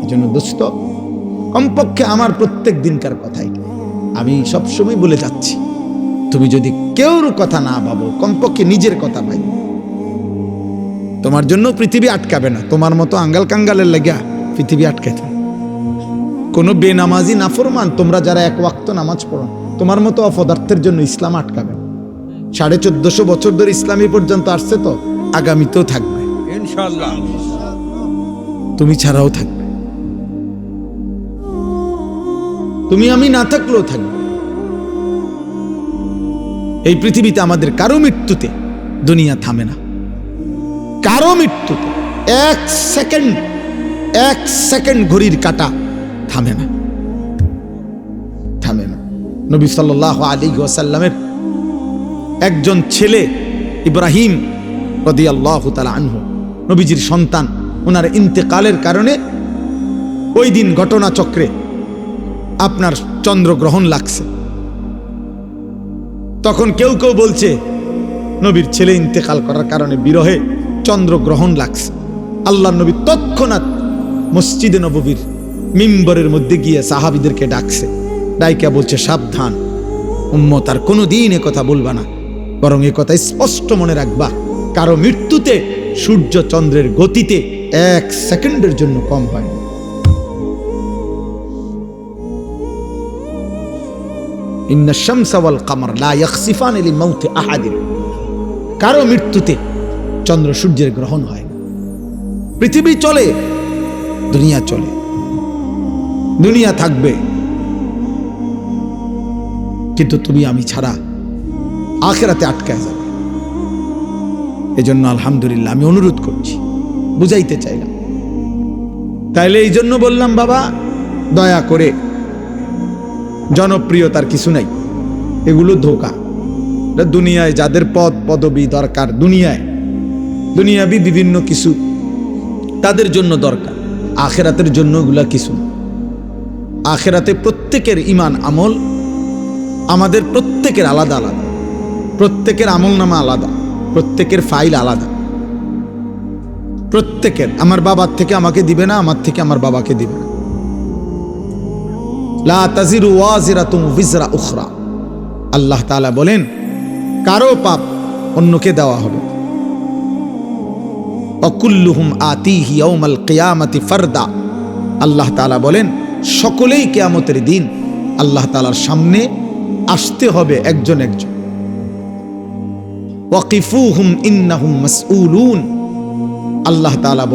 এজন্য দোস্ত, কমপক্ষে আমার প্রত্যেক দিনকার কথাই আমি সবসময় বলে যাচ্ছি, তুমি যদি কেউর কথা না ভাবো, কমপক্ষে নিজের কথা ভাই। তোমার জন্য পৃথিবী আটকাবে না, তোমার মতো আঙ্গাল কাঙ্গালের লেগা পৃথিবী আটকাইতে। কোনো বেনামাজি নাফরমান তোমরা যারা এক ওয়াক্ত নামাজ পড়ো, তোমার মতো অপদার্থের জন্য ইসলাম আটকাবে না। 1450 বছর ধরে ইসলামী পর্যন্ত আসছে, তো আগামীতেও থাকবে ইনশাআল্লাহ, তুমি ছাড়াও থাকবে, তুমি আমি না থাকলেও থাকবে। এই পৃথিবীতে আমাদের কারো মৃত্যুতে দুনিয়া থামে না, কারো মৃত্যুতে এক সেকেন্ড ঘড়ির কাঁটা থামে না, থামে না। নবী সাল্লাল্লাহু আলাইহি ওয়াসাল্লামের একজন ছেলে ইব্রাহিম রাদিয়াল্লাহু তাআলা আনহু, নবীজির সন্তান, ওনার ইন্তেকালের কারণে ওই দিন ঘটনাচক্রে আপনার চন্দ্রগ্রহণ লাগছে। তখন কেউ কেউ বলছে নবীর ছেলে ইন্তেকাল করার কারণে বিরহে চন্দ্রগ্রহণ লাগছে। আল্লাহর নবী তৎক্ষণাৎ মসজিদে নববীর মিম্বরের মধ্যে গিয়ে সাহাবীদেরকে ডাকছে, ডাইকা বলছে, সাবধান উম্মত, আর কোনোদিন এ কথা বলবা না, বরং এ কথা স্পষ্ট মনে রাখবা, কারো মৃত্যুতে সূর্য চন্দ্রের গতিতে 1 সেকেন্ডের জন্য কম হয় না। ইন্না শামসা ওয়াল কামার লা ইয়াখসিফানি লিমাউতি আহাদিন, কারো মৃত্যুতে চন্দ্র সূর্যের গ্রহণ হয় না। পৃথিবী চলে, দুনিয়া চলে, দুনিয়া থাকবে, কিন্তু তুমি আমি ছাড়া আখিরাতে আটকায় যাবে। এজন্য আলহামদুলিল্লাহ আমি অনুরোধ করছি, বুঝাইতে চাইলাম। তাইলে এই জন্য বললাম, বাবা দয়া করে, জনপ্রিয়তার কিছু নাই, এগুলো ধোঁকা। দুনিয়ায় যাদের পদ পদবি দরকার, দুনিয়াবি বিভিন্ন কিছু তাদের জন্য দরকার, আখিরাতের জন্য এগুলা কিছু না। আখিরাতে প্রত্যেকের ঈমান আমল আমাদের প্রত্যেকের আলাদা আলাদা, প্রত্যেকের আমলনামা আলাদা, প্রত্যেকের ফাইল আলাদা, প্রত্যেকের। আমার বাবার থেকে আমাকে দিবে না, আমার থেকে আমার বাবাকে দিবে না। লা তাজিরু ওয়াজিরাতুন বিজরা উখরা, আল্লাহ তাআলা বলেন কারো পাপ অন্যকে দেওয়া হবে। ওয়াকুল্লুহুম আতিহি ইয়াউমাল কিয়ামাতি ফারদা, আল্লাহ তাআলা বলেন সকলেই কিয়ামতের দিন আল্লাহ তাআলার সামনে আসতে হবে একজন একজন। ওয়াকিফুহুম ইন্নাহুম মাসউলুন, আল্লাহ তাআলা